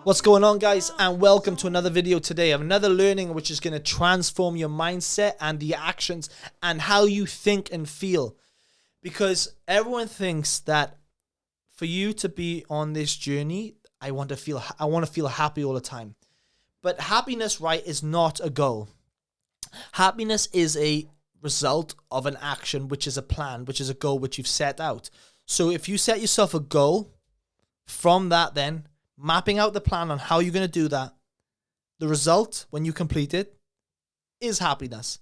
What's going on, guys, and welcome to another video today of another learning which is going to transform your mindset and the actions and how you think and feel. Because everyone thinks that for you to be on this journey, I want to feel happy all the time. But happiness, right, is not a goal. Happiness is a result of an action, which is a plan, which is a goal which you've set out. So if you set yourself a goal, from that then mapping out the plan on how you're going to do that, the result when you complete it is happiness,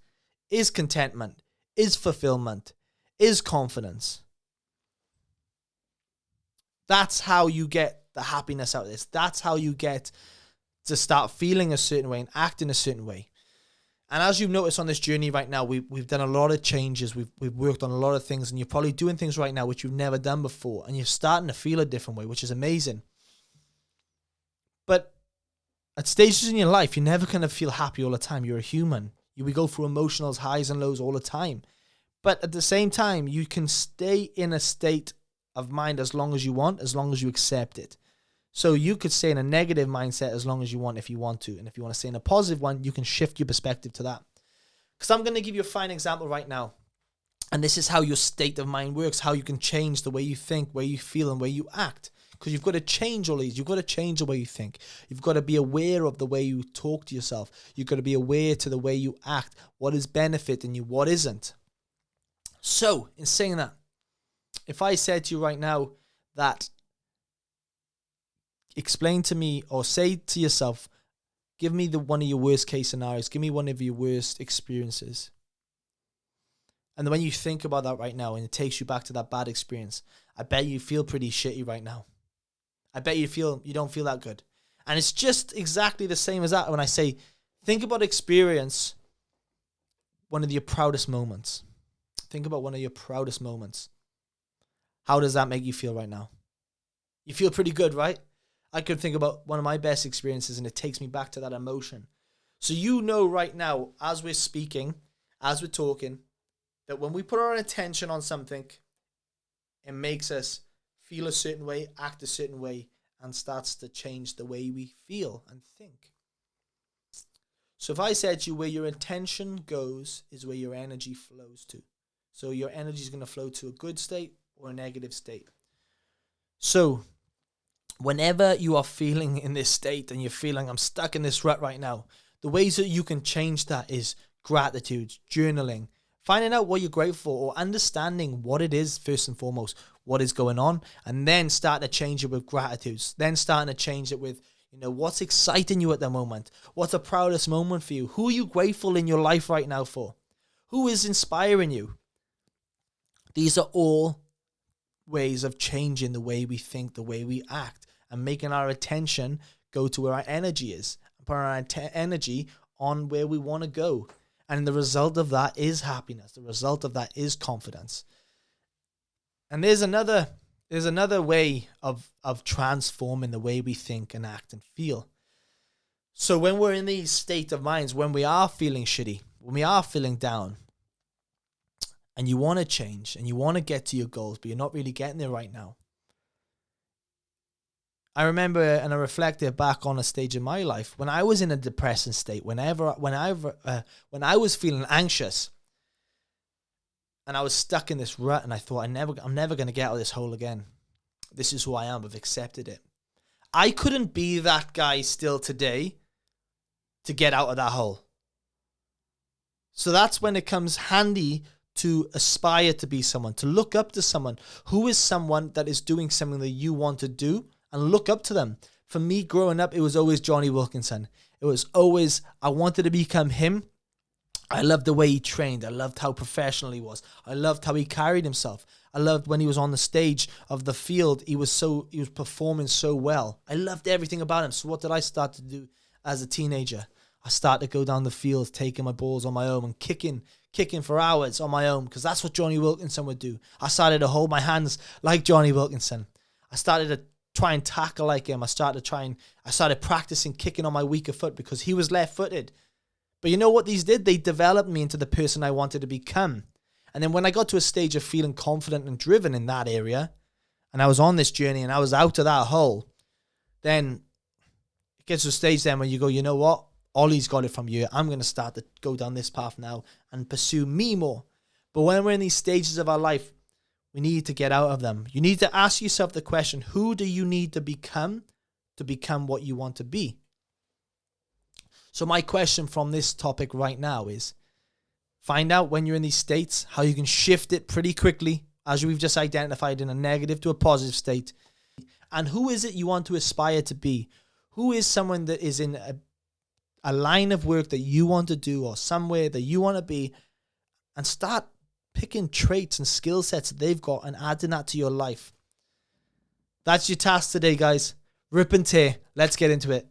is contentment, is fulfillment, is confidence. That's how you get the happiness out of this. That's how you get to start feeling a certain way and acting a certain way. And as you've noticed on this journey right now, we've done a lot of changes. We've worked on a lot of things, and you're probably doing things right now which you've never done before, and you're starting to feel a different way, which is amazing. But at stages in your life, you're never going to feel happy all the time. You're a human. We go through emotional highs and lows all the time. But at the same time, you can stay in a state of mind as long as you want, as long as you accept it. So you could stay in a negative mindset as long as you want if you want to. And if you want to stay in a positive one, you can shift your perspective to that. Because I'm going to give you a fine example right now. And this is how your state of mind works, how you can change the way you think, where you feel, and where you act. Because you've got to change all these. You've got to change the way you think. You've got to be aware of the way you talk to yourself. You've got to be aware to the way you act. What is benefiting you? What isn't? So, in saying that, if I said to you right now that explain to me or say to yourself, give me one of your worst case scenarios. Give me one of your worst experiences. And when you think about that right now and it takes you back to that bad experience, I bet you feel pretty shitty right now. I bet you don't feel that good. And it's just exactly the same as that when I say, think about experience one of your proudest moments. Think about one of your proudest moments. How does that make you feel right now? You feel pretty good, right? I could think about one of my best experiences and it takes me back to that emotion. So you know right now, as we're speaking, as we're talking, that when we put our attention on something, it makes us feel a certain way, act a certain way, and starts to change the way we feel and think. So if I said to you, where your attention goes is where your energy flows to. So your energy is going to flow to a good state or a negative state. So whenever you are feeling in this state and you're feeling, I'm stuck in this rut right now, the ways that you can change that is gratitude, journaling, finding out what you're grateful for, or understanding what it is first and foremost, what is going on, and then starting to change it with gratitude. Then starting to change it with, what's exciting you at the moment? What's the proudest moment for you? Who are you grateful in your life right now for? Who is inspiring you? These are all ways of changing the way we think, the way we act, and making our attention go to where our energy is, and put our energy on where we want to go. And the result of that is happiness. The result of that is confidence. And there's another way of transforming the way we think and act and feel. So when we're in these state of minds, when we are feeling shitty, when we are feeling down, and you want to change and you want to get to your goals, but you're not really getting there right now. I remember and I reflected back on a stage in my life when I was in a depressing state, when I was feeling anxious and I was stuck in this rut and I thought, I'm never going to get out of this hole again. This is who I am. I've accepted it. I couldn't be that guy still today to get out of that hole. So that's when it comes handy to aspire to be someone, to look up to someone who is someone that is doing something that you want to do, and look up to them. For me, growing up, it was always Jonny Wilkinson. It was always, I wanted to become him. I loved the way he trained. I loved how professional he was. I loved how he carried himself. I loved when he was on the stage of the field, he was performing so well. I loved everything about him. So what did I start to do as a teenager? I started to go down the field, taking my balls on my own and kicking for hours on my own, because that's what Jonny Wilkinson would do. I started to hold my hands like Jonny Wilkinson. I started to try and tackle like him. I started practicing kicking on my weaker foot because he was left-footed. But you know what these did? They developed me into the person I wanted to become. And then when I got to a stage of feeling confident and driven in that area, and I was on this journey and I was out of that hole, then it gets to a stage then when you go, you know what? Ollie's got it from you. I'm going to start to go down this path now and pursue me more. But when we're in these stages of our life, we need to get out of them. You need to ask yourself the question, who do you need to become what you want to be? So my question from this topic right now is, find out when you're in these states, how you can shift it pretty quickly, as we've just identified, in a negative to a positive state. And who is it you want to aspire to be? Who is someone that is in a line of work that you want to do, or somewhere that you want to be, and start picking traits and skill sets that they've got and adding that to your life. That's your task today, guys. Rip and tear. Let's get into it.